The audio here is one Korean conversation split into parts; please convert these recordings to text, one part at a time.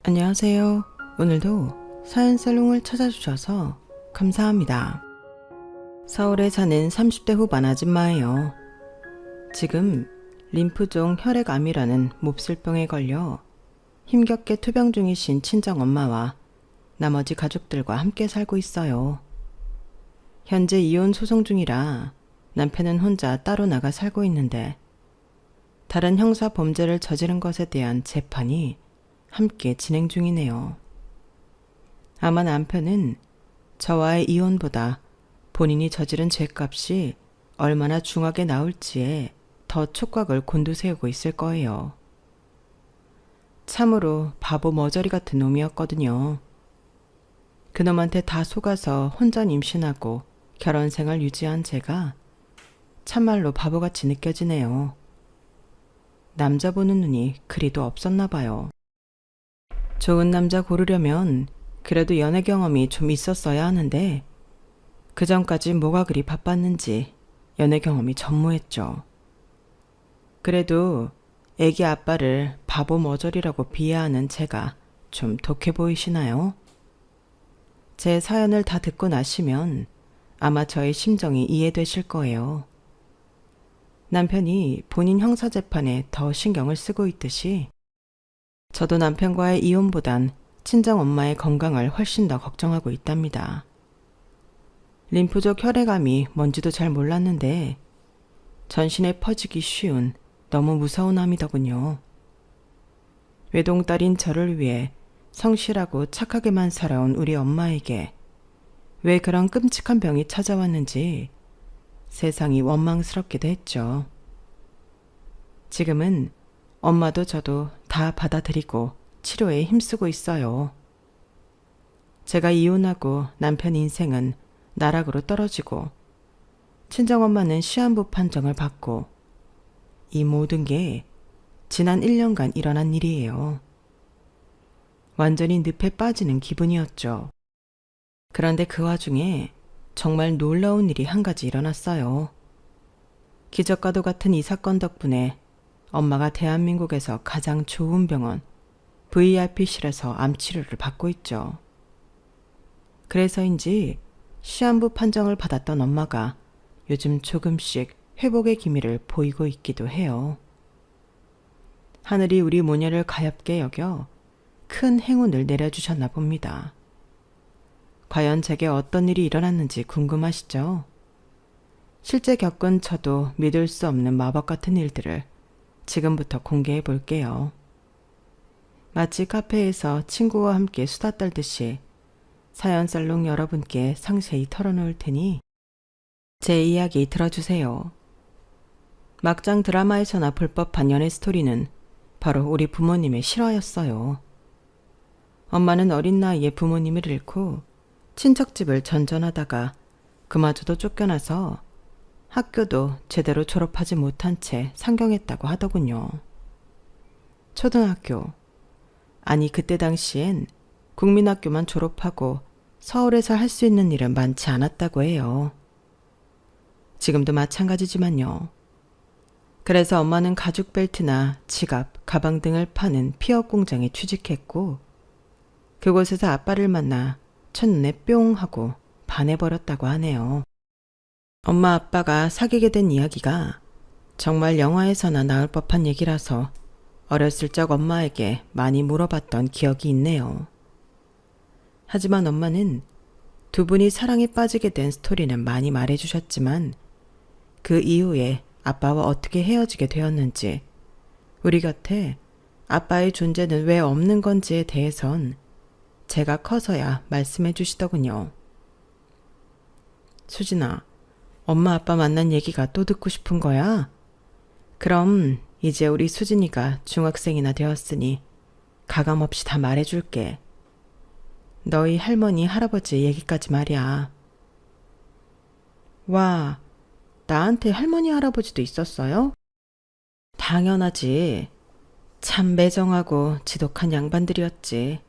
안녕하세요. 오늘도 사연살롱을 찾아주셔서 감사합니다. 서울에 사는 30대 후반 아줌마예요. 지금 림프종 혈액암이라는 몹쓸병에 걸려 힘겹게 투병 중이신 친정엄마와 나머지 가족들과 함께 살고 있어요. 현재 이혼 소송 중이라 남편은 혼자 따로 나가 살고 있는데 다른 형사 범죄를 저지른 것에 대한 재판이 함께 진행 중이네요. 아마 남편은 저와의 이혼보다 본인이 저지른 죄값이 얼마나 중하게 나올지에 더 촉각을 곤두세우고 있을 거예요. 참으로 바보 머저리 같은 놈이었거든요. 그놈한테 다 속아서 혼자 임신하고 결혼 생활 유지한 제가 참말로 바보같이 느껴지네요. 남자 보는 눈이 그리도 없었나 봐요. 좋은 남자 고르려면 그래도 연애 경험이 좀 있었어야 하는데 그 전까지 뭐가 그리 바빴는지 연애 경험이 전무했죠. 그래도 애기 아빠를 바보 머저리라고 비하하는 제가 좀 독해 보이시나요? 제 사연을 다 듣고 나시면 아마 저의 심정이 이해되실 거예요. 남편이 본인 형사재판에 더 신경을 쓰고 있듯이 저도 남편과의 이혼보단 친정엄마의 건강을 훨씬 더 걱정하고 있답니다. 림프족 혈액암이 뭔지도 잘 몰랐는데 전신에 퍼지기 쉬운 너무 무서운 암이더군요. 외동딸인 저를 위해 성실하고 착하게만 살아온 우리 엄마에게 왜 그런 끔찍한 병이 찾아왔는지 세상이 원망스럽기도 했죠. 지금은 엄마도 저도 다 받아들이고 치료에 힘쓰고 있어요. 제가 이혼하고 남편 인생은 나락으로 떨어지고 친정엄마는 시한부 판정을 받고 이 모든 게 지난 1년간 일어난 일이에요. 완전히 늪에 빠지는 기분이었죠. 그런데 그 와중에 정말 놀라운 일이 한 가지 일어났어요. 기적과도 같은 이 사건 덕분에 엄마가 대한민국에서 가장 좋은 병원 VIP실에서 암치료를 받고 있죠. 그래서인지 시한부 판정을 받았던 엄마가 요즘 조금씩 회복의 기미를 보이고 있기도 해요. 하늘이 우리 모녀를 가엾게 여겨 큰 행운을 내려주셨나 봅니다. 과연 제게 어떤 일이 일어났는지 궁금하시죠? 실제 겪은 저도 믿을 수 없는 마법 같은 일들을 지금부터 공개해 볼게요. 마치 카페에서 친구와 함께 수다 떨듯이 사연살롱 여러분께 상세히 털어놓을 테니 제 이야기 들어주세요. 막장 드라마에서나 볼 법한 연애 스토리는 바로 우리 부모님의 실화였어요. 엄마는 어린 나이에 부모님을 잃고 친척집을 전전하다가 그마저도 쫓겨나서 학교도 제대로 졸업하지 못한 채 상경했다고 하더군요. 초등학교, 아니 그때 당시엔 국민학교만 졸업하고 서울에서 할 수 있는 일은 많지 않았다고 해요. 지금도 마찬가지지만요. 그래서 엄마는 가죽 벨트나 지갑, 가방 등을 파는 피업 공장에 취직했고 그곳에서 아빠를 만나 첫눈에 뿅 하고 반해버렸다고 하네요. 엄마 아빠가 사귀게 된 이야기가 정말 영화에서나 나올 법한 얘기라서 어렸을 적 엄마에게 많이 물어봤던 기억이 있네요. 하지만 엄마는 두 분이 사랑에 빠지게 된 스토리는 많이 말해주셨지만 그 이후에 아빠와 어떻게 헤어지게 되었는지 우리 곁에 아빠의 존재는 왜 없는 건지에 대해선 제가 커서야 말씀해 주시더군요. 수진아, 엄마 아빠 만난 얘기가 또 듣고 싶은 거야? 그럼 이제 우리 수진이가 중학생이나 되었으니 가감없이 다 말해줄게. 너희 할머니, 할아버지 얘기까지 말이야. 와, 나한테 할머니, 할아버지도 있었어요? 당연하지. 참 매정하고 지독한 양반들이었지.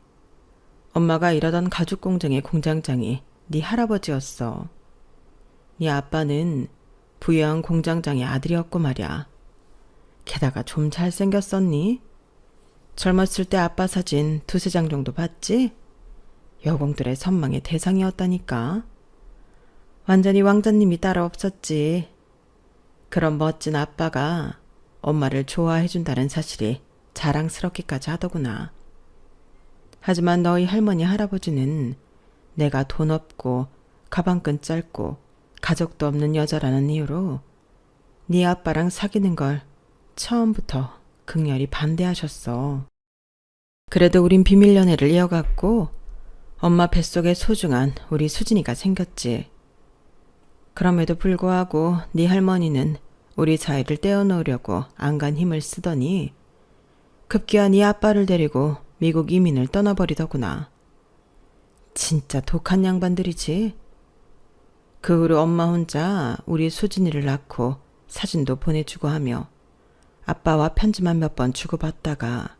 엄마가 일하던 가죽 공장의 공장장이 네 할아버지였어. 네 아빠는 부유한 공장장의 아들이었고 말이야. 게다가 좀 잘생겼었니? 젊었을 때 아빠 사진 두세 장 정도 봤지? 여공들의 선망의 대상이었다니까. 완전히 왕자님이 따로 없었지. 그런 멋진 아빠가 엄마를 좋아해준다는 사실이 자랑스럽기까지 하더구나. 하지만 너희 할머니 할아버지는 내가 돈 없고 가방끈 짧고 가족도 없는 여자라는 이유로 네 아빠랑 사귀는 걸 처음부터 극렬히 반대하셨어. 그래도 우린 비밀 연애를 이어갔고 엄마 뱃속에 소중한 우리 수진이가 생겼지. 그럼에도 불구하고 네 할머니는 우리 사이를 떼어놓으려고 안간 힘을 쓰더니 급기야 네 아빠를 데리고 미국 이민을 떠나버리더구나. 진짜 독한 양반들이지. 그 후로 엄마 혼자 우리 수진이를 낳고 사진도 보내주고 하며 아빠와 편지만 몇 번 주고받다가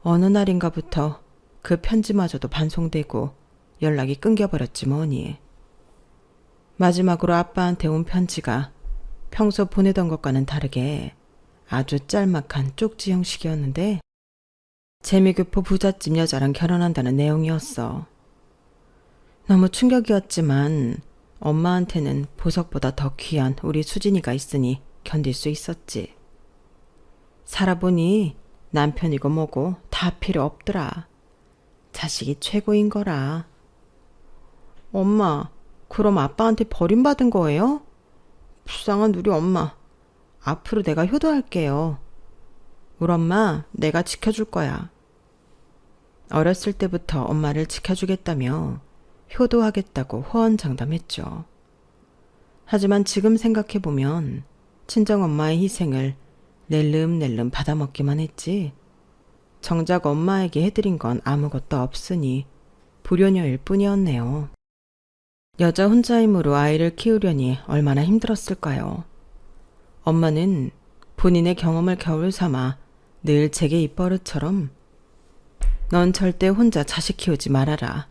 어느 날인가부터 그 편지마저도 반송되고 연락이 끊겨버렸지 뭐니. 마지막으로 아빠한테 온 편지가 평소 보내던 것과는 다르게 아주 짤막한 쪽지 형식이었는데 재미교포 부잣집 여자랑 결혼한다는 내용이었어. 너무 충격이었지만 엄마한테는 보석보다 더 귀한 우리 수진이가 있으니 견딜 수 있었지. 살아보니 남편이고 뭐고 다 필요 없더라. 자식이 최고인 거라. 엄마, 그럼 아빠한테 버림받은 거예요? 불쌍한 우리 엄마. 앞으로 내가 효도할게요. 우리 엄마 내가 지켜줄 거야. 어렸을 때부터 엄마를 지켜주겠다며 효도하겠다고 호언장담했죠. 하지만 지금 생각해보면 친정엄마의 희생을 낼름낼름 받아먹기만 했지 정작 엄마에게 해드린 건 아무것도 없으니 불효녀일 뿐이었네요. 여자 혼자 힘으로 아이를 키우려니 얼마나 힘들었을까요? 엄마는 본인의 경험을 겨울 삼아 늘 제게 입버릇처럼 넌 절대 혼자 자식 키우지 말아라.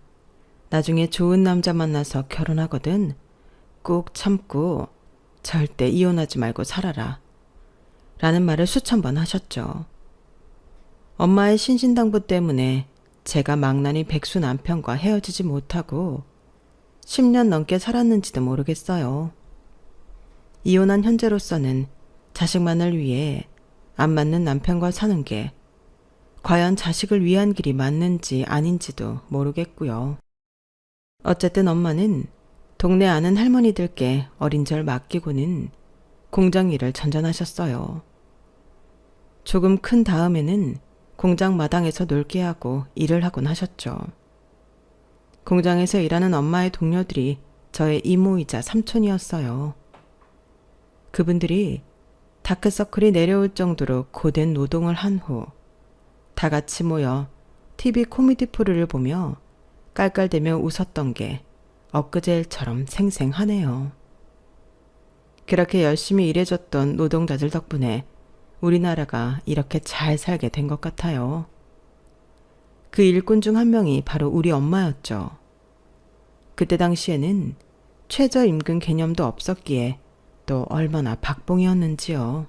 나중에 좋은 남자 만나서 결혼하거든 꼭 참고 절대 이혼하지 말고 살아라. 라는 말을 수천 번 하셨죠. 엄마의 신신당부 때문에 제가 망나니 백수 남편과 헤어지지 못하고 10년 넘게 살았는지도 모르겠어요. 이혼한 현재로서는 자식만을 위해 안 맞는 남편과 사는 게 과연 자식을 위한 길이 맞는지 아닌지도 모르겠고요. 어쨌든 엄마는 동네 아는 할머니들께 어린절 맡기고는 공장 일을 전전하셨어요. 조금 큰 다음에는 공장 마당에서 놀게 하고 일을 하곤 하셨죠. 공장에서 일하는 엄마의 동료들이 저의 이모이자 삼촌이었어요. 그분들이 다크서클이 내려올 정도로 고된 노동을 한 후 다 같이 모여 TV 코미디 프로를 보며 깔깔대며 웃었던 게 엊그제 일처럼 생생하네요. 그렇게 열심히 일해줬던 노동자들 덕분에 우리나라가 이렇게 잘 살게 된 것 같아요. 그 일꾼 중 한 명이 바로 우리 엄마였죠. 그때 당시에는 최저임금 개념도 없었기에 또 얼마나 박봉이었는지요.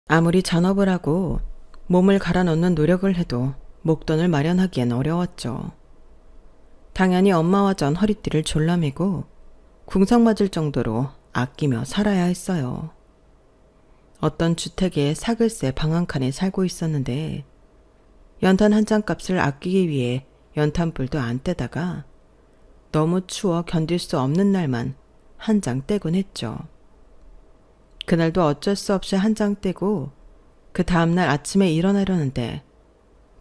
아무리 잔업을 하고 몸을 갈아 넣는 노력을 해도 목돈을 마련하기엔 어려웠죠. 당연히 엄마와 전 허리띠를 졸라매고 궁상 맞을 정도로 아끼며 살아야 했어요. 어떤 주택에 사글세 방 한 칸에 살고 있었는데 연탄 한 장 값을 아끼기 위해 연탄불도 안 떼다가 너무 추워 견딜 수 없는 날만 한 장 떼곤 했죠. 그날도 어쩔 수 없이 한 장 떼고 그 다음날 아침에 일어나려는데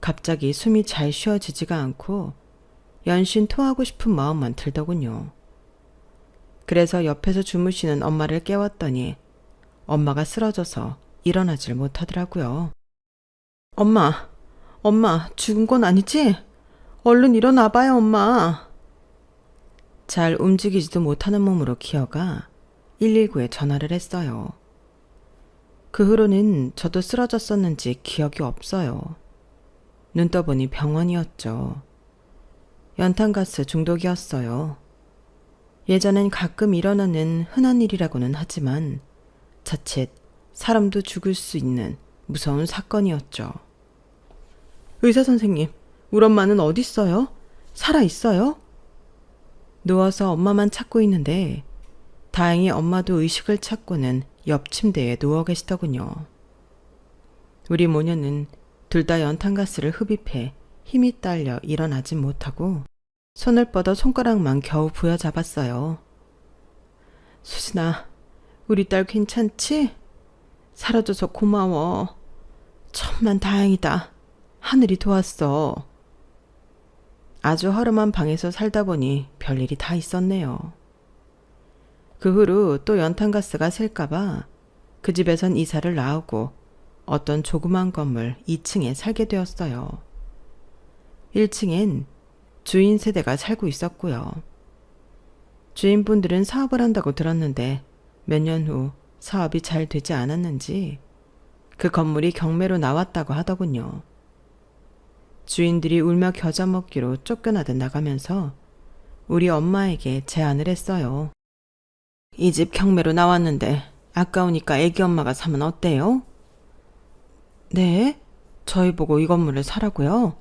갑자기 숨이 잘 쉬어지지가 않고 연신 토하고 싶은 마음만 들더군요. 그래서 옆에서 주무시는 엄마를 깨웠더니 엄마가 쓰러져서 일어나질 못하더라고요. 엄마, 죽은 건 아니지? 얼른 일어나봐요, 엄마. 잘 움직이지도 못하는 몸으로 기어가 119에 전화를 했어요. 그 후로는 저도 쓰러졌었는지 기억이 없어요. 눈 떠보니 병원이었죠. 연탄가스 중독이었어요. 예전엔 가끔 일어나는 흔한 일이라고는 하지만 자칫 사람도 죽을 수 있는 무서운 사건이었죠. 의사 선생님, 우리 엄마는 어디 있어요? 살아 있어요? 누워서 엄마만 찾고 있는데 다행히 엄마도 의식을 찾고는 옆 침대에 누워 계시더군요. 우리 모녀는 둘 다 연탄가스를 흡입해 힘이 딸려 일어나진 못하고 손을 뻗어 손가락만 겨우 부여잡았어요. 수진아, 우리 딸 괜찮지? 살아줘서 고마워. 천만 다행이다. 하늘이 도왔어. 아주 허름한 방에서 살다 보니 별일이 다 있었네요. 그 후로 또 연탄가스가 셀까봐 그 집에선 이사를 나오고 어떤 조그만 건물 2층에 살게 되었어요. 1층엔 주인 세대가 살고 있었고요. 주인분들은 사업을 한다고 들었는데 몇 년 후 사업이 잘 되지 않았는지 그 건물이 경매로 나왔다고 하더군요. 주인들이 울며 겨자 먹기로 쫓겨나듯 나가면서 우리 엄마에게 제안을 했어요. 이 집 경매로 나왔는데 아까우니까 애기 엄마가 사면 어때요? 네? 저희 보고 이 건물을 사라고요?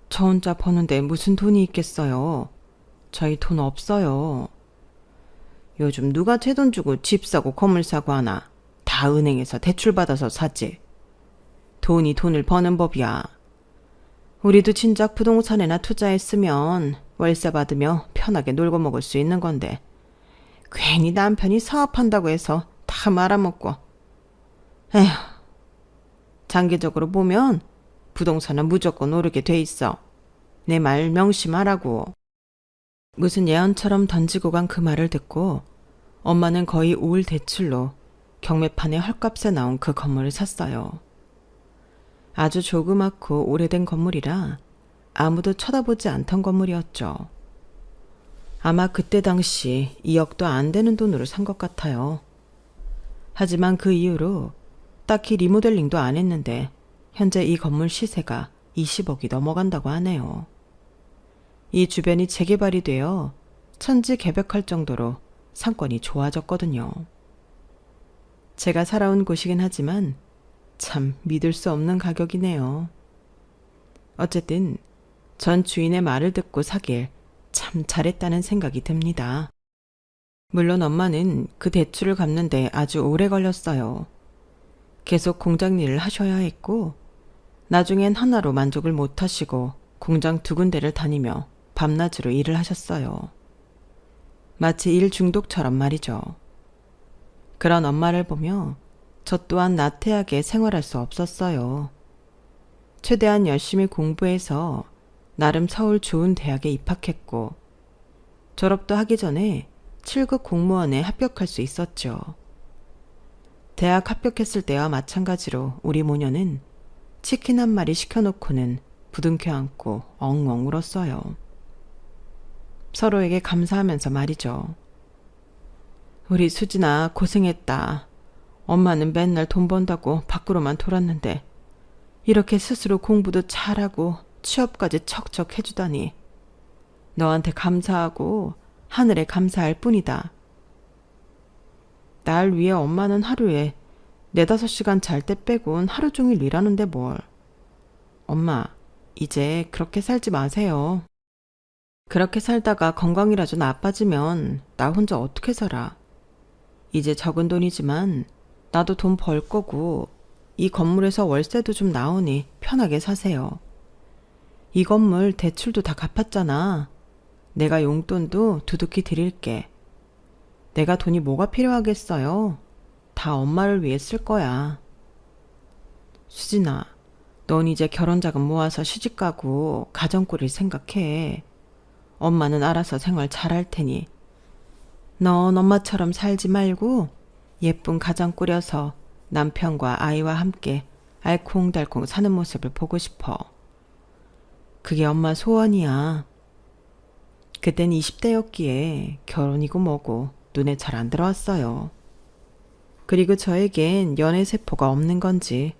저 혼자 버는데 무슨 돈이 있겠어요. 저희 돈 없어요. 요즘 누가 제 돈 주고 집 사고 건물 사고 하나. 다 은행에서 대출 받아서 사지. 돈이 돈을 버는 법이야. 우리도 진작 부동산에나 투자했으면 월세 받으며 편하게 놀고 먹을 수 있는 건데 괜히 남편이 사업한다고 해서 다 말아먹고. 에휴, 장기적으로 보면 부동산은 무조건 오르게 돼 있어. 내 말 명심하라고. 무슨 예언처럼 던지고 간 그 말을 듣고 엄마는 거의 올 대출로 경매판에 헐값에 나온 그 건물을 샀어요. 아주 조그맣고 오래된 건물이라 아무도 쳐다보지 않던 건물이었죠. 아마 그때 당시 2억도 안 되는 돈으로 산 것 같아요. 하지만 그 이후로 딱히 리모델링도 안 했는데 현재 이 건물 시세가 20억이 넘어간다고 하네요. 이 주변이 재개발이 되어 천지개벽할 정도로 상권이 좋아졌거든요. 제가 살아온 곳이긴 하지만 참 믿을 수 없는 가격이네요. 어쨌든 전 주인의 말을 듣고 사길 참 잘했다는 생각이 듭니다. 물론 엄마는 그 대출을 갚는데 아주 오래 걸렸어요. 계속 공장 일을 하셔야 했고 나중엔 하나로 만족을 못 하시고 공장 2군데를 다니며 밤낮으로 일을 하셨어요. 마치 일 중독처럼 말이죠. 그런 엄마를 보며 저 또한 나태하게 생활할 수 없었어요. 최대한 열심히 공부해서 나름 서울 좋은 대학에 입학했고 졸업도 하기 전에 7급 공무원에 합격할 수 있었죠. 대학 합격했을 때와 마찬가지로 우리 모녀는 치킨 한 마리 시켜놓고는 부둥켜 안고 엉엉 울었어요. 서로에게 감사하면서 말이죠. 우리 수진아 고생했다. 엄마는 맨날 돈 번다고 밖으로만 돌았는데 이렇게 스스로 공부도 잘하고 취업까지 척척 해주다니. 너한테 감사하고 하늘에 감사할 뿐이다. 날 위해 엄마는 하루에 4-5시간 잘 때 빼곤 하루 종일 일하는데 뭘. 엄마, 이제 그렇게 살지 마세요. 그렇게 살다가 건강이라도 나빠지면 나 혼자 어떻게 살아. 이제 적은 돈이지만 나도 돈 벌 거고 이 건물에서 월세도 좀 나오니 편하게 사세요. 이 건물 대출도 다 갚았잖아. 내가 용돈도 두둑히 드릴게. 내가 돈이 뭐가 필요하겠어요. 다 엄마를 위해 쓸 거야. 수진아, 넌 이제 결혼자금 모아서 시집가고 가정 꾸릴 생각해. 엄마는 알아서 생활 잘할 테니. 넌 엄마처럼 살지 말고 예쁜 가정 꾸려서 남편과 아이와 함께 알콩달콩 사는 모습을 보고 싶어. 그게 엄마 소원이야. 그땐 20대였기에 결혼이고 뭐고 눈에 잘 안 들어왔어요. 그리고 저에겐 연애 세포가 없는 건지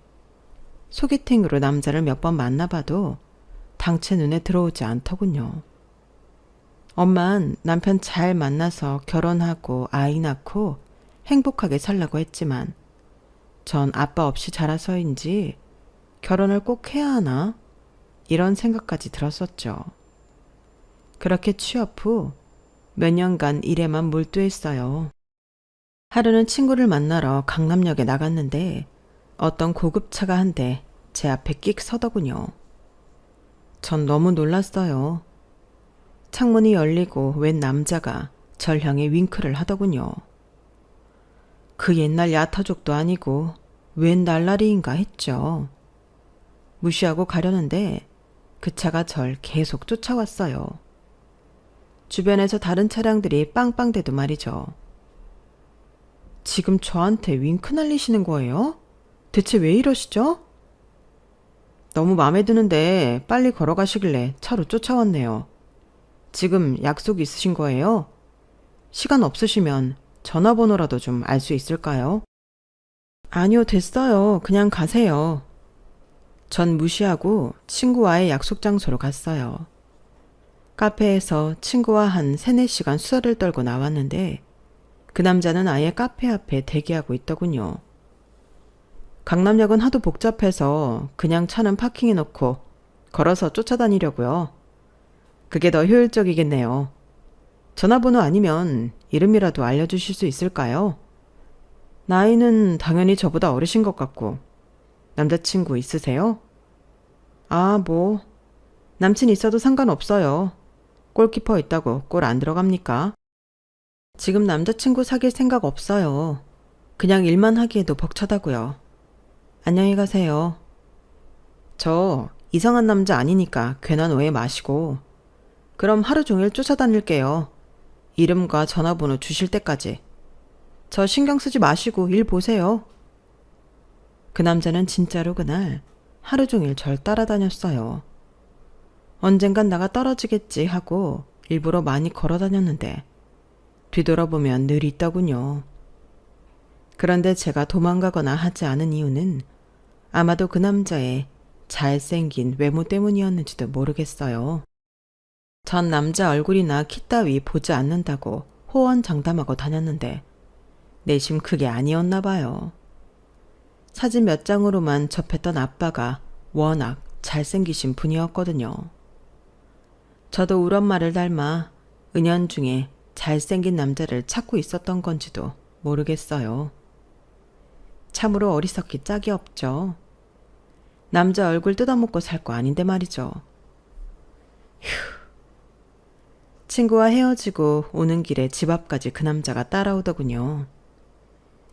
소개팅으로 남자를 몇 번 만나봐도 당최 눈에 들어오지 않더군요. 엄만 남편 잘 만나서 결혼하고 아이 낳고 행복하게 살라고 했지만 전 아빠 없이 자라서인지 결혼을 꼭 해야 하나? 이런 생각까지 들었었죠. 그렇게 취업 후 몇 년간 일에만 몰두했어요. 하루는 친구를 만나러 강남역에 나갔는데 어떤 고급차가 한 대 제 앞에 끽 서더군요. 전 너무 놀랐어요. 창문이 열리고 웬 남자가 절 향해 윙크를 하더군요. 그 옛날 야타족도 아니고 웬 날라리인가 했죠. 무시하고 가려는데 그 차가 절 계속 쫓아왔어요. 주변에서 다른 차량들이 빵빵대도 말이죠. 지금 저한테 윙크 날리시는 거예요? 대체 왜 이러시죠? 너무 마음에 드는데 빨리 걸어가시길래 차로 쫓아왔네요. 지금 약속 있으신 거예요? 시간 없으시면 전화번호라도 좀 알 수 있을까요? 아니요, 됐어요. 그냥 가세요. 전 무시하고 친구와의 약속 장소로 갔어요. 카페에서 친구와 한 3-4시간 수다를 떨고 나왔는데 그 남자는 아예 카페 앞에 대기하고 있더군요. 강남역은 하도 복잡해서 그냥 차는 파킹해 놓고 걸어서 쫓아다니려고요. 그게 더 효율적이겠네요. 전화번호 아니면 이름이라도 알려주실 수 있을까요? 나이는 당연히 저보다 어리신 것 같고 남자친구 있으세요? 아, 남친 있어도 상관없어요. 골키퍼 있다고 골 안 들어갑니까? 지금 남자친구 사귈 생각 없어요. 그냥 일만 하기에도 벅차다고요. 안녕히 가세요. 저 이상한 남자 아니니까 괜한 오해 마시고 그럼 하루 종일 쫓아다닐게요. 이름과 전화번호 주실 때까지. 저 신경 쓰지 마시고 일 보세요. 그 남자는 진짜로 그날 하루 종일 절 따라다녔어요. 언젠간 나가 떨어지겠지 하고 일부러 많이 걸어 다녔는데 뒤돌아보면 늘 있더군요. 그런데 제가 도망가거나 하지 않은 이유는 아마도 그 남자의 잘생긴 외모 때문이었는지도 모르겠어요. 전 남자 얼굴이나 키 따위 보지 않는다고 호언장담하고 다녔는데 내심 그게 아니었나 봐요. 사진 몇 장으로만 접했던 아빠가 워낙 잘생기신 분이었거든요. 저도 울 엄마를 닮아 은연중에 잘생긴 남자를 찾고 있었던 건지도 모르겠어요. 참으로 어리석기 짝이 없죠. 남자 얼굴 뜯어먹고 살 거 아닌데 말이죠. 휴. 친구와 헤어지고 오는 길에 집 앞까지 그 남자가 따라오더군요.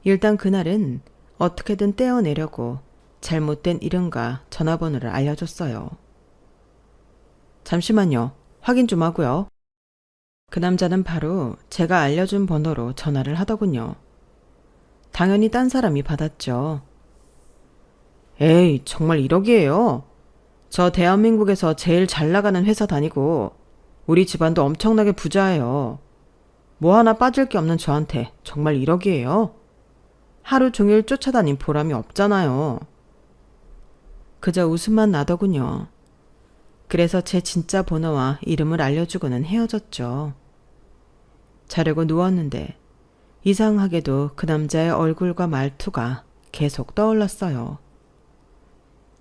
일단 그날은 어떻게든 떼어내려고 잘못된 이름과 전화번호를 알려줬어요. 잠시만요. 확인 좀 하고요. 그 남자는 바로 제가 알려준 번호로 전화를 하더군요. 당연히 딴 사람이 받았죠. 에이, 정말 1억이에요. 저 대한민국에서 제일 잘 나가는 회사 다니고 우리 집안도 엄청나게 부자예요. 뭐 하나 빠질 게 없는 저한테 정말 1억이에요. 하루 종일 쫓아다닌 보람이 없잖아요. 그저 웃음만 나더군요. 그래서 제 진짜 번호와 이름을 알려주고는 헤어졌죠. 자려고 누웠는데 이상하게도 그 남자의 얼굴과 말투가 계속 떠올랐어요.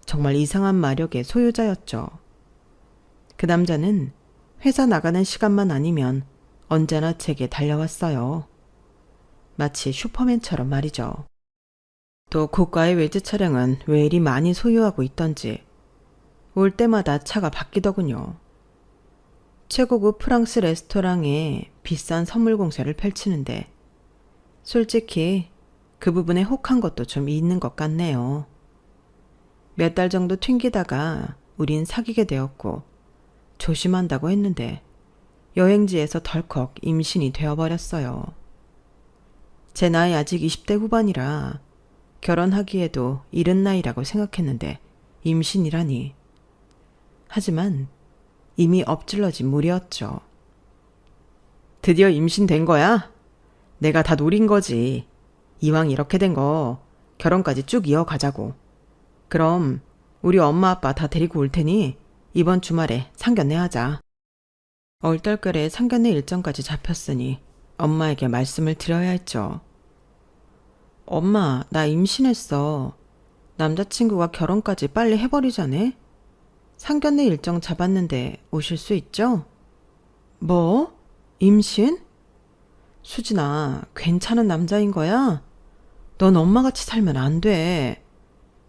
정말 이상한 마력의 소유자였죠. 그 남자는 회사 나가는 시간만 아니면 언제나 제게 달려왔어요. 마치 슈퍼맨처럼 말이죠. 또 고가의 외제 차량은 왜 이리 많이 소유하고 있던지 올 때마다 차가 바뀌더군요. 최고급 프랑스 레스토랑에 비싼 선물 공세를 펼치는데 솔직히 그 부분에 혹한 것도 좀 있는 것 같네요. 몇 달 정도 튕기다가 우린 사귀게 되었고 조심한다고 했는데 여행지에서 덜컥 임신이 되어버렸어요. 제 나이 아직 20대 후반이라 결혼하기에도 이른 나이라고 생각했는데 임신이라니. 하지만 이미 엎질러진 물이었죠. 드디어 임신된 거야? 내가 다 노린 거지. 이왕 이렇게 된 거 결혼까지 쭉 이어가자고. 그럼 우리 엄마 아빠 다 데리고 올 테니 이번 주말에 상견례 하자. 얼떨결에 상견례 일정까지 잡혔으니 엄마에게 말씀을 드려야 했죠. 엄마, 나 임신했어. 남자친구가 결혼까지 빨리 해버리자네? 상견례 일정 잡았는데 오실 수 있죠? 뭐? 임신? 수진아, 괜찮은 남자인 거야? 넌 엄마같이 살면 안 돼.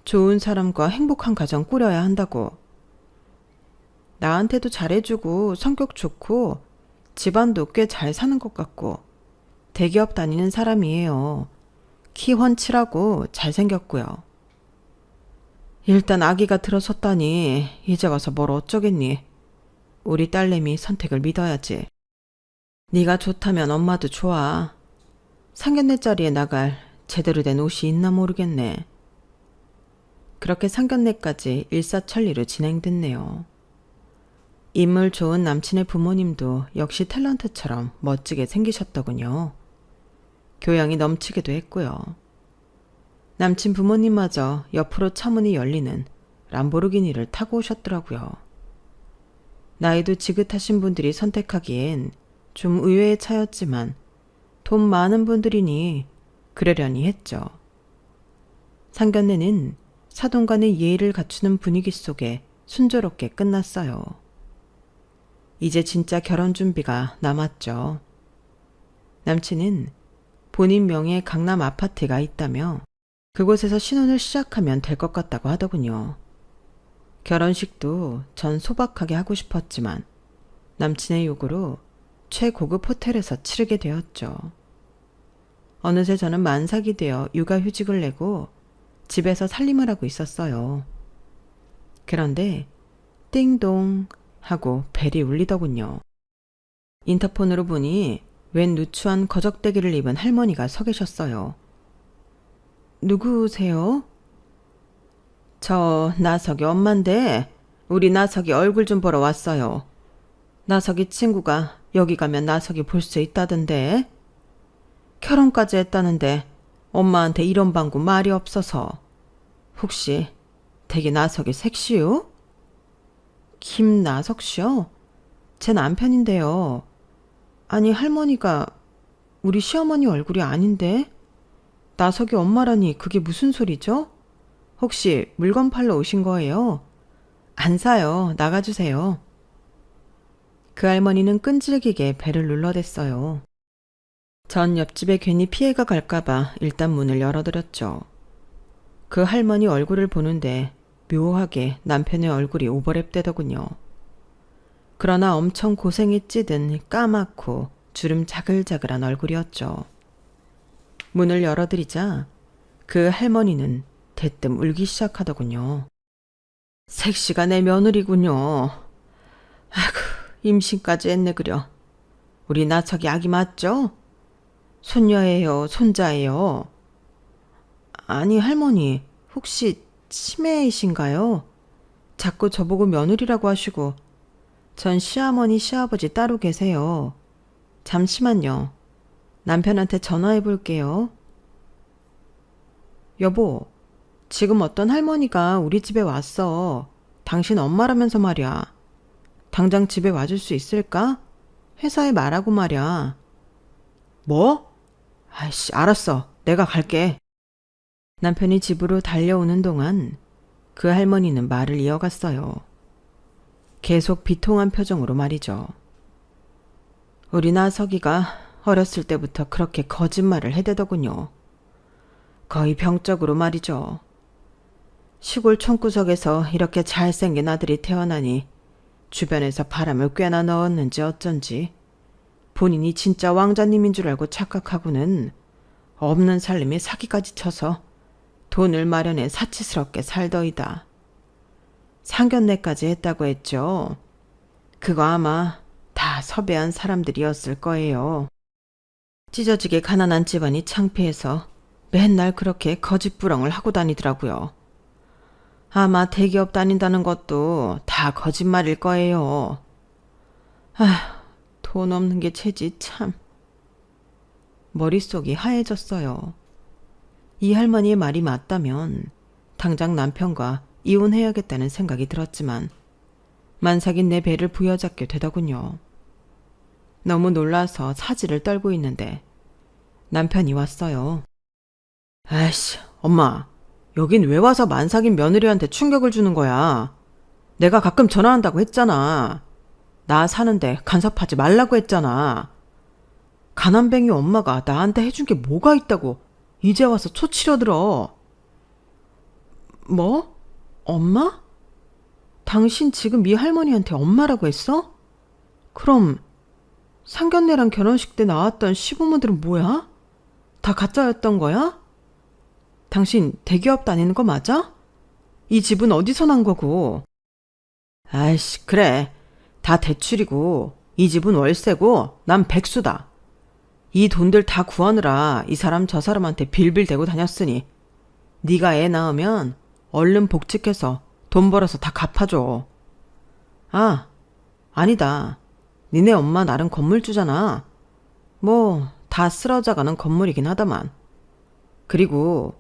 좋은 사람과 행복한 가정 꾸려야 한다고. 나한테도 잘해주고 성격 좋고 집안도 꽤 잘 사는 것 같고 대기업 다니는 사람이에요. 키 훤칠하고 잘생겼고요. 일단 아기가 들어섰다니 이제 와서 뭘 어쩌겠니. 우리 딸내미 선택을 믿어야지. 네가 좋다면 엄마도 좋아. 상견례 자리에 나갈 제대로 된 옷이 있나 모르겠네. 그렇게 상견례까지 일사천리로 진행됐네요. 인물 좋은 남친의 부모님도 역시 탤런트처럼 멋지게 생기셨더군요. 교양이 넘치기도 했고요. 남친 부모님마저 옆으로 차문이 열리는 람보르기니를 타고 오셨더라고요. 나이도 지긋하신 분들이 선택하기엔 좀 의외의 차였지만 돈 많은 분들이니 그러려니 했죠. 상견례는 사돈간의 예의를 갖추는 분위기 속에 순조롭게 끝났어요. 이제 진짜 결혼 준비가 남았죠. 남친은 본인 명의의 강남 아파트가 있다며 그곳에서 신혼을 시작하면 될 것 같다고 하더군요. 결혼식도 전 소박하게 하고 싶었지만 남친의 요구로 최고급 호텔에서 치르게 되었죠. 어느새 저는 만삭이 되어 육아휴직을 내고 집에서 살림을 하고 있었어요. 그런데 띵동 하고 벨이 울리더군요. 인터폰으로 보니 웬 누추한 거적대기를 입은 할머니가 서 계셨어요. 누구세요? 저 나석이 엄마인데 우리 나석이 얼굴 좀 보러 왔어요. 나석이 친구가 여기 가면 나석이 볼 수 있다던데. 결혼까지 했다는데 엄마한테 이런 방구 말이 없어서. 혹시 되게 나석이 섹시요? 김나석 씨요? 제 남편인데요. 아니 할머니가 우리 시어머니 얼굴이 아닌데? 나석이 엄마라니 그게 무슨 소리죠? 혹시 물건 팔러 오신 거예요? 안 사요. 나가주세요. 그 할머니는 끈질기게 배를 눌러댔어요. 전 옆집에 괜히 피해가 갈까봐 일단 문을 열어드렸죠. 그 할머니 얼굴을 보는데 묘하게 남편의 얼굴이 오버랩되더군요. 그러나 엄청 고생이 찌든 까맣고 주름 자글자글한 얼굴이었죠. 문을 열어드리자 그 할머니는 대뜸 울기 시작하더군요. 색시가 내 며느리군요. 아이고, 임신까지 했네 그려. 우리 나석이 아기 맞죠? 손녀예요, 손자예요? 아니 할머니, 혹시 치매이신가요? 자꾸 저보고 며느리라고 하시고 전 시어머니, 시아버지 따로 계세요. 잠시만요. 남편한테 전화해 볼게요. 여보, 지금 어떤 할머니가 우리 집에 왔어. 당신 엄마라면서 말이야. 당장 집에 와줄 수 있을까? 회사에 말하고 말이야. 뭐? 아이씨, 알았어. 내가 갈게. 남편이 집으로 달려오는 동안 그 할머니는 말을 이어갔어요. 계속 비통한 표정으로 말이죠. 우리 나석이가 어렸을 때부터 그렇게 거짓말을 해대더군요. 거의 병적으로 말이죠. 시골 촌구석에서 이렇게 잘생긴 아들이 태어나니 주변에서 바람을 꽤나 넣었는지 어쩐지 본인이 진짜 왕자님인 줄 알고 착각하고는 없는 살림에 사기까지 쳐서 돈을 마련해 사치스럽게 살더이다. 상견례까지 했다고 했죠. 그거 아마 다 섭외한 사람들이었을 거예요. 찢어지게 가난한 집안이 창피해서 맨날 그렇게 거짓부렁을 하고 다니더라고요. 아마 대기업 다닌다는 것도 다 거짓말일 거예요. 돈 없는 게 죄지 참. 머릿속이 하얘졌어요. 이 할머니의 말이 맞다면 당장 남편과 이혼해야겠다는 생각이 들었지만 만삭인 내 배를 부여잡게 되더군요. 너무 놀라서 사지를 떨고 있는데 남편이 왔어요. 아이씨, 엄마, 여긴 왜 와서 만삭인 며느리한테 충격을 주는 거야? 내가 가끔 전화한다고 했잖아. 나 사는데 간섭하지 말라고 했잖아. 가난뱅이 엄마가 나한테 해준 게 뭐가 있다고 이제 와서 초치려들어. 뭐? 엄마? 당신 지금 이 할머니한테 엄마라고 했어? 그럼 상견례랑 결혼식 때 나왔던 시부모들은 뭐야? 다 가짜였던 거야? 당신 대기업 다니는 거 맞아? 이 집은 어디서 난 거고? 아이씨, 그래. 다 대출이고 이 집은 월세고 난 백수다. 이 돈들 다 구하느라 이 사람 저 사람한테 빌빌대고 다녔으니 네가 애 낳으면 얼른 복직해서 돈 벌어서 다 갚아줘. 아, 아니다. 니네 엄마 나름 건물주잖아. 뭐 다 쓰러져가는 건물이긴 하다만. 그리고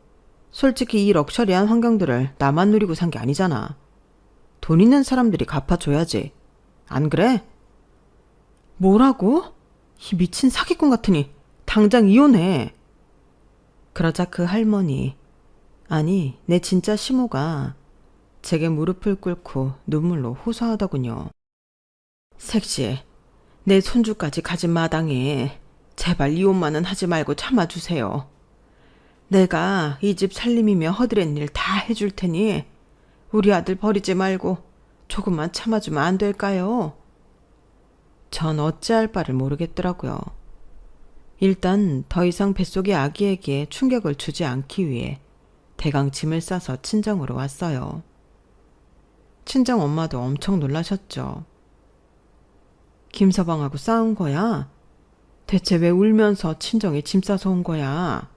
솔직히 이 럭셔리한 환경들을 나만 누리고 산 게 아니잖아. 돈 있는 사람들이 갚아줘야지. 안 그래? 뭐라고? 이 미친 사기꾼 같으니 당장 이혼해. 그러자 그 할머니, 아니 내 진짜 시모가 제게 무릎을 꿇고 눈물로 호소하더군요. 색시, 내 손주까지 가진 마당에 제발 이혼만은 하지 말고 참아주세요. 내가 이 집 살림이며 허드렛 일 다 해줄 테니 우리 아들 버리지 말고 조금만 참아주면 안 될까요? 전 어찌할 바를 모르겠더라고요. 일단 더 이상 뱃속의 아기에게 충격을 주지 않기 위해 대강 짐을 싸서 친정으로 왔어요. 친정 엄마도 엄청 놀라셨죠. 김서방하고 싸운 거야? 대체 왜 울면서 친정에 짐 싸서 온 거야?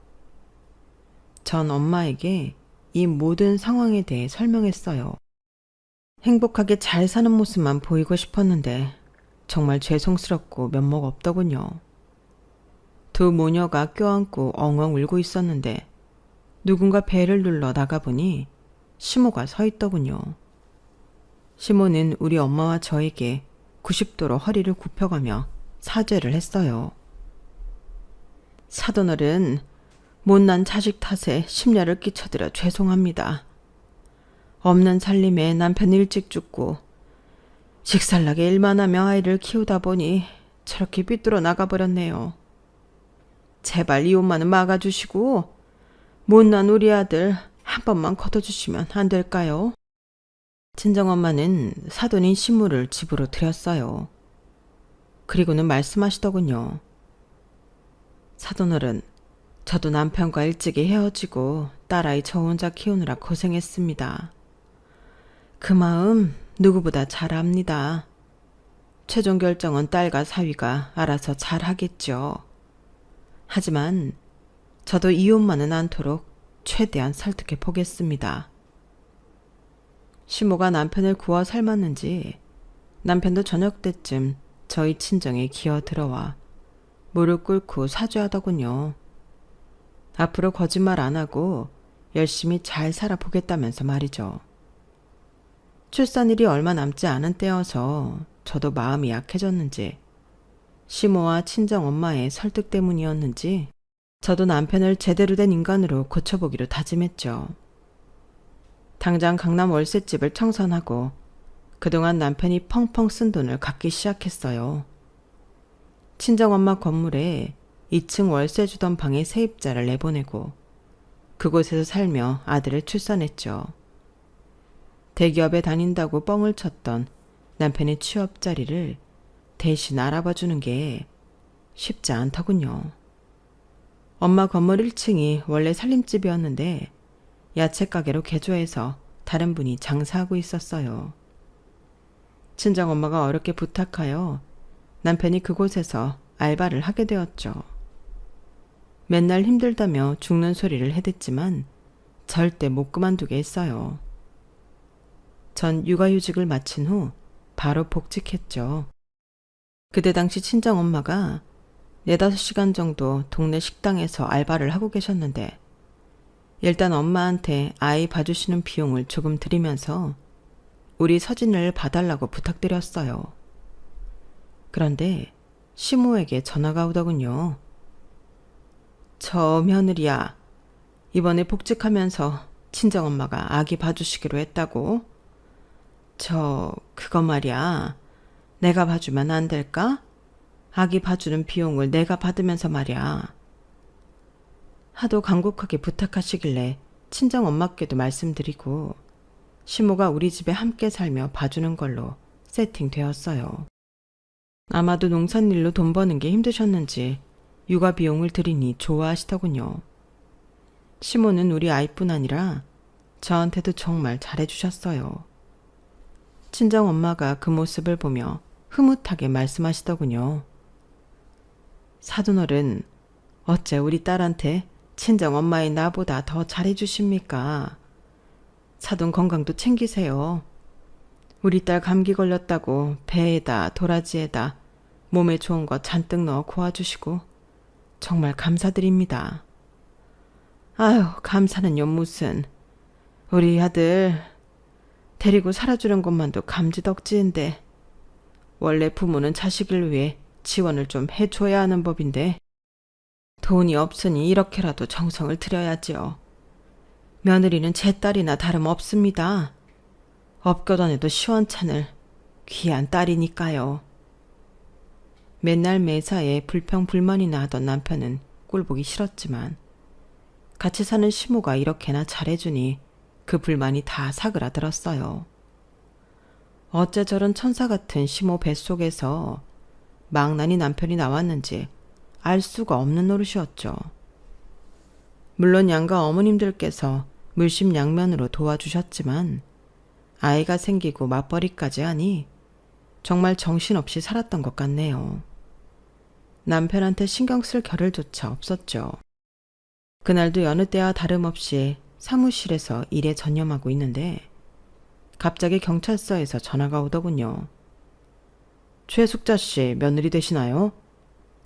전 엄마에게 이 모든 상황에 대해 설명했어요. 행복하게 잘 사는 모습만 보이고 싶었는데 정말 죄송스럽고 면목 없더군요. 두 모녀가 껴안고 엉엉 울고 있었는데 누군가 배를 눌러 나가보니 시모가 서 있더군요. 시모는 우리 엄마와 저에게 90도로 허리를 굽혀가며 사죄를 했어요. 사돈어른, 못난 자식 탓에 심려를 끼쳐드려 죄송합니다. 없는 살림에 남편 일찍 죽고 직살나게 일만 하며 아이를 키우다 보니 저렇게 삐뚤어 나가버렸네요. 제발 이혼만은 막아주시고 못난 우리 아들 한 번만 걷어주시면 안 될까요? 친정엄마는 사돈인 신무를 집으로 들였어요. 그리고는 말씀하시더군요. 사돈어른, 저도 남편과 일찍이 헤어지고 딸아이 저 혼자 키우느라 고생했습니다. 그 마음 누구보다 잘 압니다. 최종 결정은 딸과 사위가 알아서 잘 하겠죠. 하지만 저도 이혼만은 않도록 최대한 설득해 보겠습니다. 시모가 남편을 구워 삶았는지 남편도 저녁 때쯤 저희 친정에 기어 들어와 무릎 꿇고 사죄하더군요. 앞으로 거짓말 안 하고 열심히 잘 살아보겠다면서 말이죠. 출산일이 얼마 남지 않은 때여서 저도 마음이 약해졌는지 시모와 친정엄마의 설득 때문이었는지 저도 남편을 제대로 된 인간으로 고쳐보기로 다짐했죠. 당장 강남 월세집을 청산하고 그동안 남편이 펑펑 쓴 돈을 갚기 시작했어요. 친정엄마 건물에 2층 월세 주던 방에 세입자를 내보내고 그곳에서 살며 아들을 출산했죠. 대기업에 다닌다고 뻥을 쳤던 남편의 취업 자리를 대신 알아봐주는 게 쉽지 않더군요. 엄마 건물 1층이 원래 살림집이었는데 야채 가게로 개조해서 다른 분이 장사하고 있었어요. 친정엄마가 어렵게 부탁하여 남편이 그곳에서 알바를 하게 되었죠. 맨날 힘들다며 죽는 소리를 해댔지만 절대 못 그만두게 했어요. 전 육아휴직을 마친 후 바로 복직했죠. 그때 당시 친정엄마가 4-5시간 정도 동네 식당에서 알바를 하고 계셨는데 일단 엄마한테 아이 봐주시는 비용을 조금 드리면서 우리 서진을 봐달라고 부탁드렸어요. 그런데 시모에게 전화가 오더군요. 저 며느리야, 이번에 복직하면서 친정엄마가 아기 봐주시기로 했다고? 그거 말이야. 내가 봐주면 안 될까? 아기 봐주는 비용을 내가 받으면서 말이야. 하도 간곡하게 부탁하시길래 친정 엄마께도 말씀드리고 시모가 우리 집에 함께 살며 봐주는 걸로 세팅되었어요. 아마도 농산일로 돈 버는 게 힘드셨는지 육아 비용을 드리니 좋아하시더군요. 시모는 우리 아이뿐 아니라 저한테도 정말 잘해주셨어요. 친정 엄마가 그 모습을 보며 흐뭇하게 말씀하시더군요. 사돈어른, 어째 우리 딸한테 친정 엄마인 나보다 더 잘해주십니까? 사돈 건강도 챙기세요. 우리 딸 감기 걸렸다고 배에다 도라지에다 몸에 좋은 거 잔뜩 넣어 고아주시고 정말 감사드립니다. 아유, 감사는요 무슨. 우리 아들 데리고 살아주는 것만도 감지덕지인데 원래 부모는 자식을 위해 지원을 좀 해줘야 하는 법인데 돈이 없으니 이렇게라도 정성을 들여야지요. 며느리는 제 딸이나 다름없습니다. 업겨다녀도 시원찮을 귀한 딸이니까요. 맨날 매사에 불평불만이나 하던 남편은 꼴보기 싫었지만 같이 사는 시모가 이렇게나 잘해주니 그 불만이 다 사그라들었어요. 어째 저런 천사 같은 시모 뱃속에서 망나니 남편이 나왔는지 알 수가 없는 노릇이었죠. 물론 양가 어머님들께서 물심양면으로 도와주셨지만 아이가 생기고 맞벌이까지 하니 정말 정신없이 살았던 것 같네요. 남편한테 신경 쓸 겨를조차 없었죠. 그날도 여느 때와 다름없이 사무실에서 일에 전념하고 있는데 갑자기 경찰서에서 전화가 오더군요. 최숙자 씨 며느리 되시나요?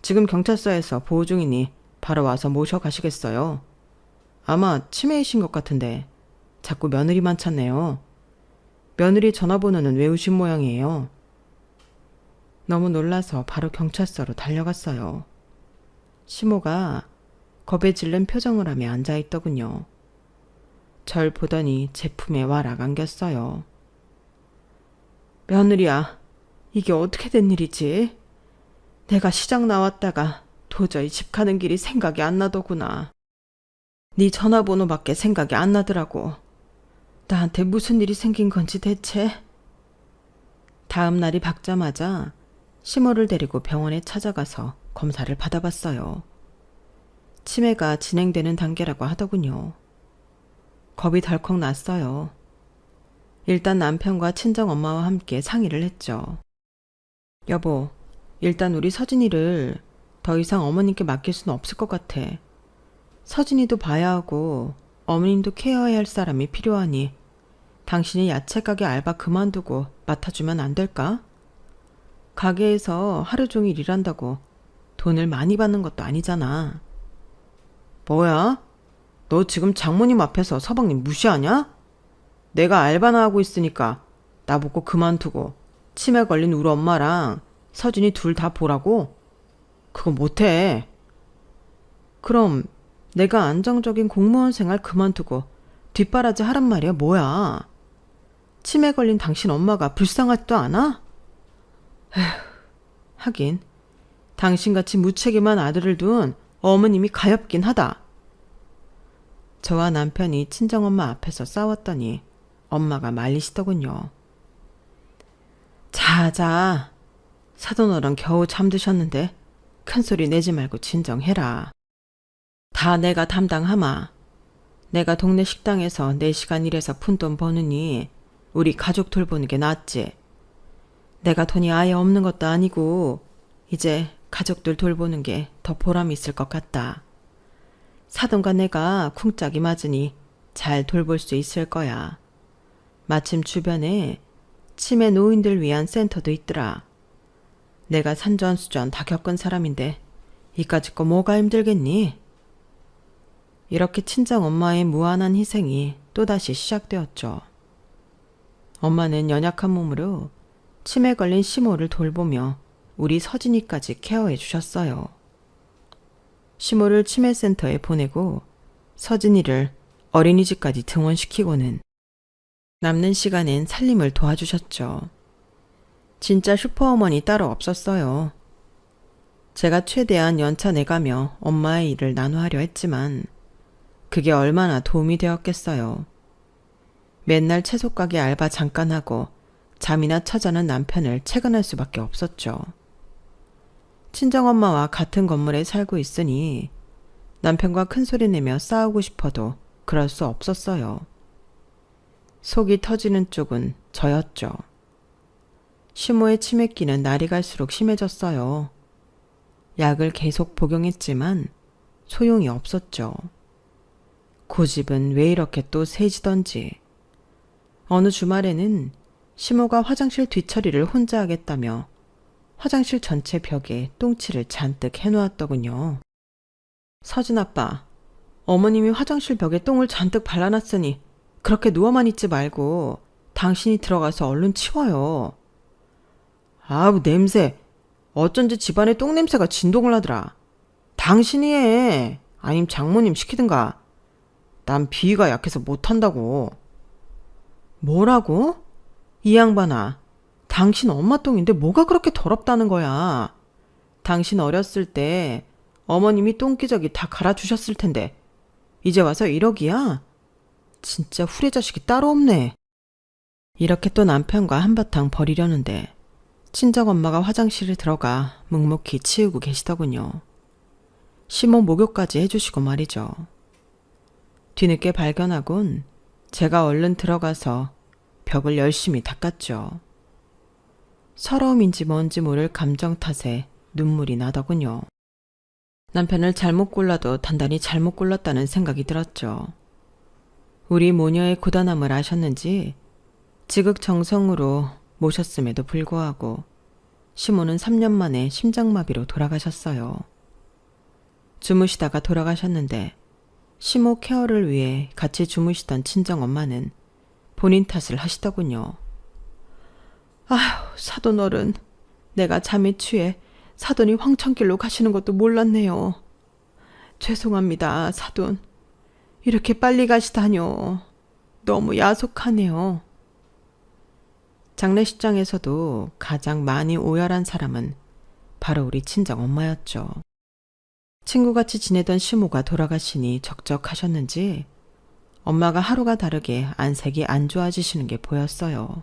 지금 경찰서에서 보호 중이니 바로 와서 모셔가시겠어요. 아마 치매이신 것 같은데 자꾸 며느리만 찾네요. 며느리 전화번호는 외우신 모양이에요. 너무 놀라서 바로 경찰서로 달려갔어요. 시모가 겁에 질린 표정을 하며 앉아있더군요. 절 보더니 제품에 와락 안겼어요. 며느리야, 이게 어떻게 된 일이지? 내가 시장 나왔다가 도저히 집 가는 길이 생각이 안 나더구나. 네 전화번호밖에 생각이 안 나더라고. 나한테 무슨 일이 생긴 건지 대체? 다음 날이 밝자마자 시모를 데리고 병원에 찾아가서 검사를 받아봤어요. 치매가 진행되는 단계라고 하더군요. 겁이 덜컥 났어요. 일단 남편과 친정엄마와 함께 상의를 했죠. 여보, 일단 우리 서진이를 더 이상 어머님께 맡길 수는 없을 것 같아. 서진이도 봐야 하고 어머님도 케어해야 할 사람이 필요하니 당신이 야채 가게 알바 그만두고 맡아주면 안 될까? 가게에서 하루 종일 일한다고 돈을 많이 받는 것도 아니잖아. 뭐야? 너 지금 장모님 앞에서 서방님 무시하냐? 내가 알바나 하고 있으니까 나보고 그만두고 치매 걸린 우리 엄마랑 서진이 둘 다 보라고? 그거 못해. 그럼 내가 안정적인 공무원 생활 그만두고 뒷바라지 하란 말이야 뭐야? 치매 걸린 당신 엄마가 불쌍하지도 않아? 에휴, 하긴 당신같이 무책임한 아들을 둔 어머님이 가엾긴 하다. 저와 남편이 친정엄마 앞에서 싸웠더니 엄마가 말리시더군요. 자자, 사돈어른 겨우 잠드셨는데 큰소리 내지 말고 진정해라. 다 내가 담당하마. 내가 동네 식당에서 4시간 일해서 푼돈 버느니 우리 가족 돌보는 게 낫지. 내가 돈이 아예 없는 것도 아니고 이제 가족들 돌보는 게 더 보람이 있을 것 같다. 사돈과 내가 쿵짝이 맞으니 잘 돌볼 수 있을 거야. 마침 주변에 치매 노인들 위한 센터도 있더라. 내가 산전수전 다 겪은 사람인데 이까짓 거 뭐가 힘들겠니? 이렇게 친정엄마의 무한한 희생이 또다시 시작되었죠. 엄마는 연약한 몸으로 치매 걸린 시모를 돌보며 우리 서진이까지 케어해 주셨어요. 시모를 치매센터에 보내고 서진이를 어린이집까지 등원시키고는 남는 시간엔 살림을 도와주셨죠. 진짜 슈퍼어머니 따로 없었어요. 제가 최대한 연차 내가며 엄마의 일을 나누하려 했지만 그게 얼마나 도움이 되었겠어요. 맨날 채소 가게 알바 잠깐 하고 잠이나 찾아는 남편을 채근할 수밖에 없었죠. 친정엄마와 같은 건물에 살고 있으니 남편과 큰소리 내며 싸우고 싶어도 그럴 수 없었어요. 속이 터지는 쪽은 저였죠. 시모의 치매기는 날이 갈수록 심해졌어요. 약을 계속 복용했지만 소용이 없었죠. 고집은 왜 이렇게 또 세지던지. 어느 주말에는 시모가 화장실 뒤처리를 혼자 하겠다며 화장실 전체 벽에 똥칠을 잔뜩 해놓았더군요. 서진 아빠, 어머님이 화장실 벽에 똥을 잔뜩 발라놨으니 그렇게 누워만 있지 말고 당신이 들어가서 얼른 치워요. 아우, 냄새. 어쩐지 집안에 똥냄새가 진동을 하더라. 당신이 해. 아님 장모님 시키든가. 난 비위가 약해서 못한다고. 뭐라고? 이 양반아. 당신 엄마 똥인데 뭐가 그렇게 더럽다는 거야. 당신 어렸을 때 어머님이 똥기저귀 다 갈아주셨을 텐데 이제 와서 이러기야? 진짜 후레자식이 따로 없네. 이렇게 또 남편과 한바탕 벌이려는데 친정엄마가 화장실에 들어가 묵묵히 치우고 계시더군요. 시모 목욕까지 해주시고 말이죠. 뒤늦게 발견하곤 제가 얼른 들어가서 벽을 열심히 닦았죠. 서러움인지 뭔지 모를 감정 탓에 눈물이 나더군요. 남편을 잘못 골라도 단단히 잘못 골랐다는 생각이 들었죠. 우리 모녀의 고단함을 아셨는지 지극정성으로 모셨음에도 불구하고 시모는 3년 만에 심장마비로 돌아가셨어요. 주무시다가 돌아가셨는데 시모 케어를 위해 같이 주무시던 친정엄마는 본인 탓을 하시더군요. 아휴, 사돈 어른, 내가 잠에 취해 사돈이 황천길로 가시는 것도 몰랐네요. 죄송합니다, 사돈. 이렇게 빨리 가시다뇨. 너무 야속하네요. 장례식장에서도 가장 많이 오열한 사람은 바로 우리 친정 엄마였죠. 친구같이 지내던 시모가 돌아가시니 적적하셨는지 엄마가 하루가 다르게 안색이 안 좋아지시는 게 보였어요.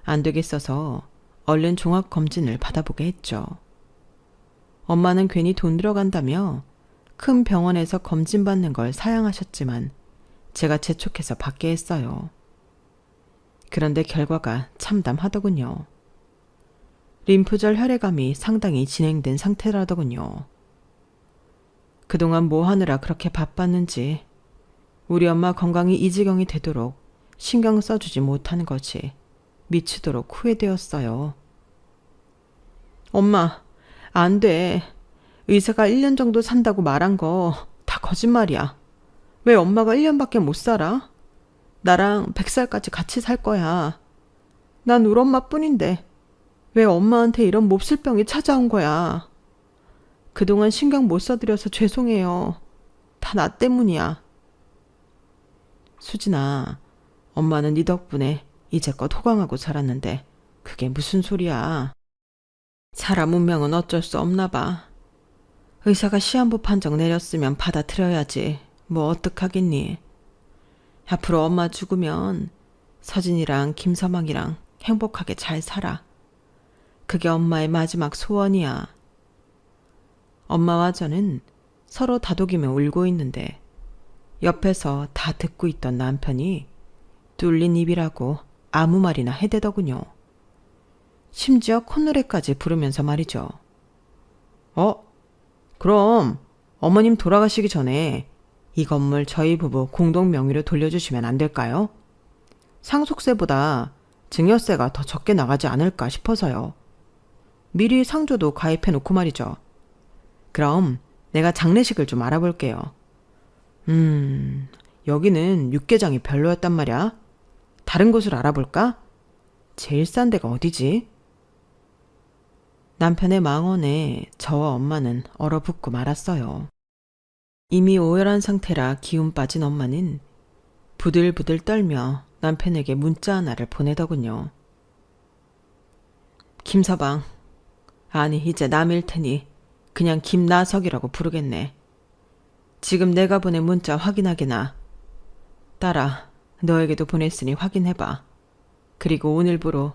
안 되겠어서 얼른 종합검진을 받아보게 했죠. 엄마는 괜히 돈 들어간다며 큰 병원에서 검진받는 걸 사양하셨지만 제가 재촉해서 받게 했어요. 그런데 결과가 참담하더군요. 림프절 혈액암이 상당히 진행된 상태라더군요. 그동안 뭐 하느라 그렇게 바빴는지 우리 엄마 건강이 이 지경이 되도록 신경 써주지 못하는 것이 미치도록 후회되었어요. 엄마, 안 돼. 의사가 1년 정도 산다고 말한 거 다 거짓말이야. 왜 엄마가 1년밖에 못 살아? 나랑 100살까지 같이 살 거야. 난 우리 엄마뿐인데 왜 엄마한테 이런 몹쓸 병이 찾아온 거야. 그동안 신경 못 써드려서 죄송해요. 다 나 때문이야. 수진아, 엄마는 네 덕분에 이제껏 호강하고 살았는데 그게 무슨 소리야. 사람 운명은 어쩔 수 없나 봐. 의사가 시한부 판정 내렸으면 받아들여야지. 뭐 어떡하겠니. 앞으로 엄마 죽으면 서진이랑 김서방이랑 행복하게 잘 살아. 그게 엄마의 마지막 소원이야. 엄마와 저는 서로 다독이며 울고 있는데 옆에서 다 듣고 있던 남편이 뚫린 입이라고 아무 말이나 해대더군요. 심지어 콧노래까지 부르면서 말이죠. 그럼 어머님 돌아가시기 전에 이 건물 저희 부부 공동 명의로 돌려주시면 안 될까요? 상속세보다 증여세가 더 적게 나가지 않을까 싶어서요. 미리 상조도 가입해놓고 말이죠. 그럼 내가 장례식을 좀 알아볼게요. 여기는 육개장이 별로였단 말이야. 다른 곳을 알아볼까? 제일 싼 데가 어디지? 남편의 망언에 저와 엄마는 얼어붙고 말았어요. 이미 오열한 상태라 기운 빠진 엄마는 부들부들 떨며 남편에게 문자 하나를 보내더군요. 김서방, 아니 이제 남일 테니 그냥 김나석이라고 부르겠네. 지금 내가 보낸 문자 확인하게나. 딸아, 너에게도 보냈으니 확인해봐. 그리고 오늘부로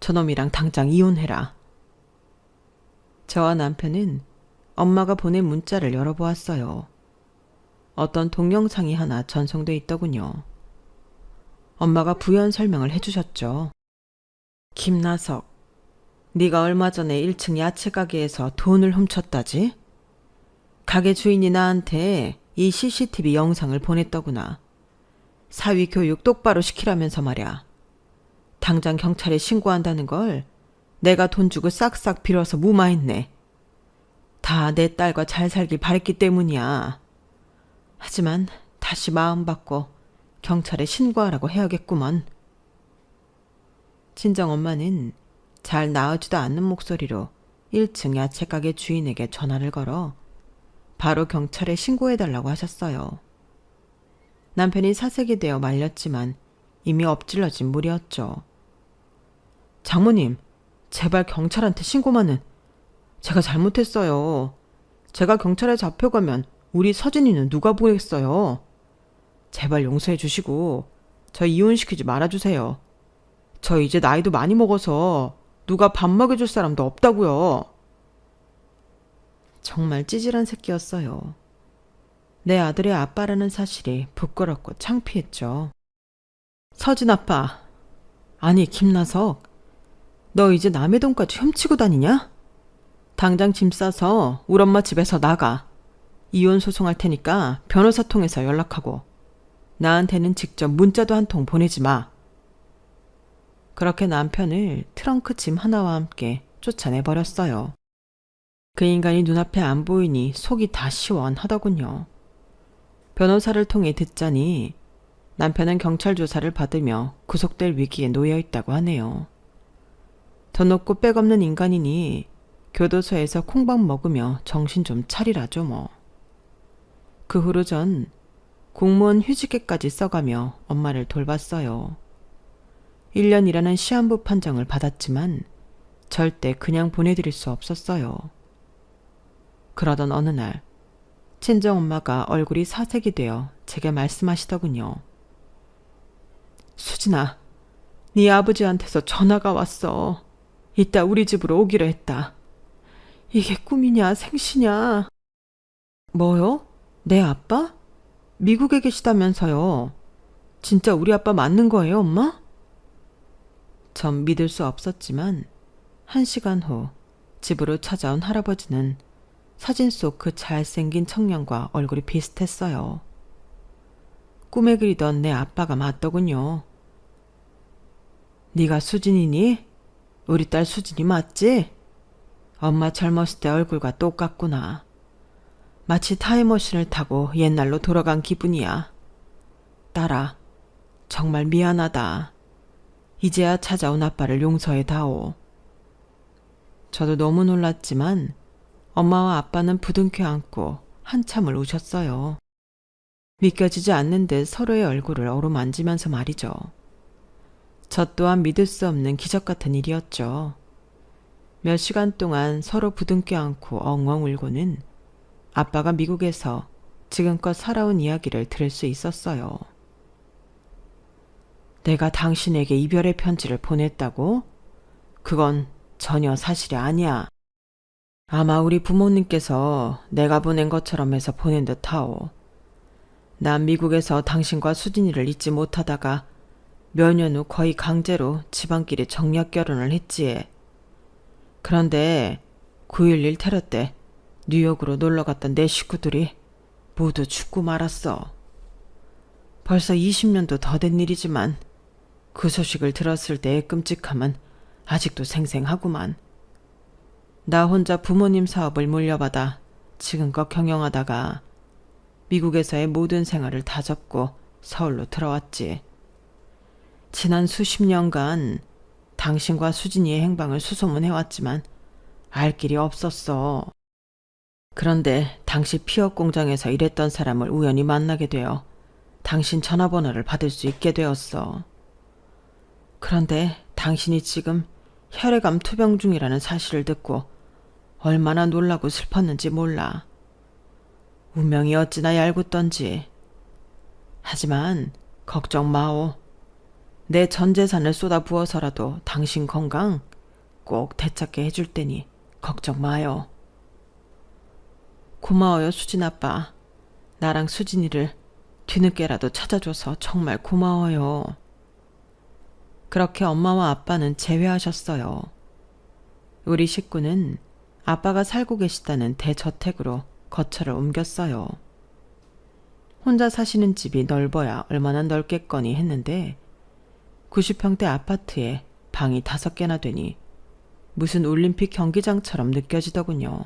저놈이랑 당장 이혼해라. 저와 남편은 엄마가 보낸 문자를 열어보았어요. 어떤 동영상이 하나 전송돼 있더군요. 엄마가 부연 설명을 해주셨죠. 김나석, 네가 얼마 전에 1층 야채 가게에서 돈을 훔쳤다지? 가게 주인이 나한테 이 CCTV 영상을 보냈더구나. 사위 교육 똑바로 시키라면서 말야. 당장 경찰에 신고한다는 걸 내가 돈 주고 싹싹 빌어서 무마했네. 다 내 딸과 잘 살길 바랬기 때문이야. 하지만 다시 마음 바꿔 경찰에 신고하라고 해야겠구먼. 친정엄마는 잘 나오지도 않는 목소리로 1층 야채가게 주인에게 전화를 걸어 바로 경찰에 신고해달라고 하셨어요. 남편이 사색이 되어 말렸지만 이미 엎질러진 물이었죠. 장모님, 제발 경찰한테 신고만은. 제가 잘못했어요. 제가 경찰에 잡혀가면 우리 서진이는 누가 보겠어요. 제발 용서해 주시고 저 이혼시키지 말아주세요. 저 이제 나이도 많이 먹어서 누가 밥 먹여줄 사람도 없다고요. 정말 찌질한 새끼였어요. 내 아들의 아빠라는 사실이 부끄럽고 창피했죠. 서진 아빠, 아니 김나석, 너 이제 남의 돈까지 훔치고 다니냐? 당장 짐 싸서 우리 엄마 집에서 나가. 이혼 소송할 테니까 변호사 통해서 연락하고 나한테는 직접 문자도 한 통 보내지 마. 그렇게 남편을 트렁크 짐 하나와 함께 쫓아내버렸어요. 그 인간이 눈앞에 안 보이니 속이 다 시원하더군요. 변호사를 통해 듣자니 남편은 경찰 조사를 받으며 구속될 위기에 놓여 있다고 하네요. 더 높고 빽 없는 인간이니 교도소에서 콩밥 먹으며 정신 좀 차리라죠 뭐. 그 후로 전 공무원 휴직계까지 써가며 엄마를 돌봤어요. 1년 일하는 시한부 판정을 받았지만 절대 그냥 보내드릴 수 없었어요. 그러던 어느 날 친정엄마가 얼굴이 사색이 되어 제게 말씀하시더군요. 수진아, 네 아버지한테서 전화가 왔어. 이따 우리 집으로 오기로 했다. 이게 꿈이냐 생시냐. 뭐요? 내 아빠? 미국에 계시다면서요. 진짜 우리 아빠 맞는 거예요, 엄마? 전 믿을 수 없었지만 1시간 후 집으로 찾아온 할아버지는 사진 속 그 잘생긴 청년과 얼굴이 비슷했어요. 꿈에 그리던 내 아빠가 맞더군요. 네가 수진이니? 우리 딸 수진이 맞지? 엄마 젊었을 때 얼굴과 똑같구나. 마치 타임머신을 타고 옛날로 돌아간 기분이야. 딸아, 정말 미안하다. 이제야 찾아온 아빠를 용서해 다오. 저도 너무 놀랐지만 엄마와 아빠는 부둥켜 안고 한참을 우셨어요. 믿겨지지 않는 듯 서로의 얼굴을 어루만지면서 말이죠. 저 또한 믿을 수 없는 기적 같은 일이었죠. 몇 시간 동안 서로 부둥켜 안고 엉엉 울고는 아빠가 미국에서 지금껏 살아온 이야기를 들을 수 있었어요. 내가 당신에게 이별의 편지를 보냈다고? 그건 전혀 사실이 아니야. 아마 우리 부모님께서 내가 보낸 것처럼 해서 보낸 듯하오. 난 미국에서 당신과 수진이를 잊지 못하다가 몇 년 후 거의 강제로 집안끼리 정략 결혼을 했지. 그런데 9.11 테러 때 뉴욕으로 놀러갔던 내 식구들이 모두 죽고 말았어. 벌써 20년도 더 된 일이지만 그 소식을 들었을 때의 끔찍함은 아직도 생생하구만. 나 혼자 부모님 사업을 물려받아 지금껏 경영하다가 미국에서의 모든 생활을 다 접고 서울로 들어왔지. 지난 수십 년간 당신과 수진이의 행방을 수소문해왔지만 알 길이 없었어. 그런데 당시 피업 공장에서 일했던 사람을 우연히 만나게 되어 당신 전화번호를 받을 수 있게 되었어. 그런데 당신이 지금 혈액암 투병 중이라는 사실을 듣고 얼마나 놀라고 슬펐는지 몰라. 운명이 어찌나 얄궂던지. 하지만 걱정 마오. 내 전 재산을 쏟아 부어서라도 당신 건강 꼭 되찾게 해줄 테니 걱정 마요. 고마워요, 수진 아빠. 나랑 수진이를 뒤늦게라도 찾아줘서 정말 고마워요. 그렇게 엄마와 아빠는 재회하셨어요. 우리 식구는 아빠가 살고 계시다는 대저택으로 거처를 옮겼어요. 혼자 사시는 집이 넓어야 얼마나 넓겠거니 했는데 90평대 아파트에 방이 5개나 되니 무슨 올림픽 경기장처럼 느껴지더군요.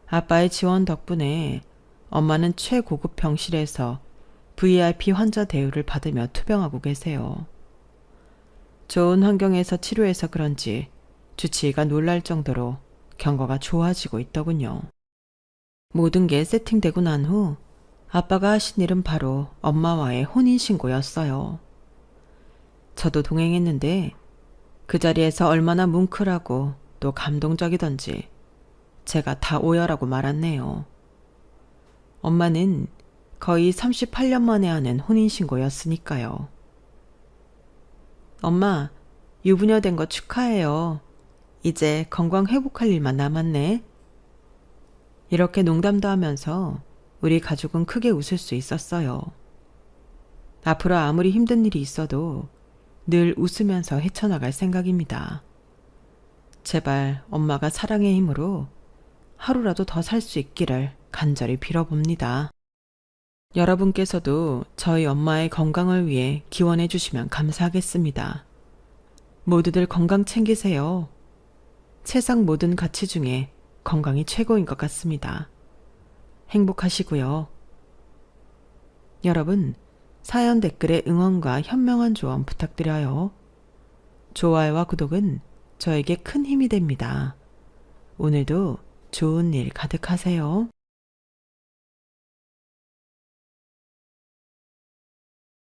아빠의 지원 덕분에 엄마는 최고급 병실에서 VIP 환자 대우를 받으며 투병하고 계세요. 좋은 환경에서 치료해서 그런지 주치의가 놀랄 정도로 경과가 좋아지고 있더군요. 모든 게 세팅되고 난 후 아빠가 하신 일은 바로 엄마와의 혼인신고였어요. 저도 동행했는데 그 자리에서 얼마나 뭉클하고 또 감동적이던지 제가 다 오열하고 말았네요. 엄마는 거의 38년 만에 하는 혼인신고였으니까요. 엄마, 유부녀 된 거 축하해요. 이제 건강 회복할 일만 남았네. 이렇게 농담도 하면서 우리 가족은 크게 웃을 수 있었어요. 앞으로 아무리 힘든 일이 있어도 늘 웃으면서 헤쳐나갈 생각입니다. 제발 엄마가 사랑의 힘으로 하루라도 더 살 수 있기를 간절히 빌어봅니다. 여러분께서도 저희 엄마의 건강을 위해 기원해 주시면 감사하겠습니다. 모두들 건강 챙기세요. 세상 모든 가치 중에 건강이 최고인 것 같습니다. 행복하시고요. 여러분, 사연 댓글에 응원과 현명한 조언 부탁드려요. 좋아요와 구독은 저에게 큰 힘이 됩니다. 오늘도 좋은 일 가득하세요.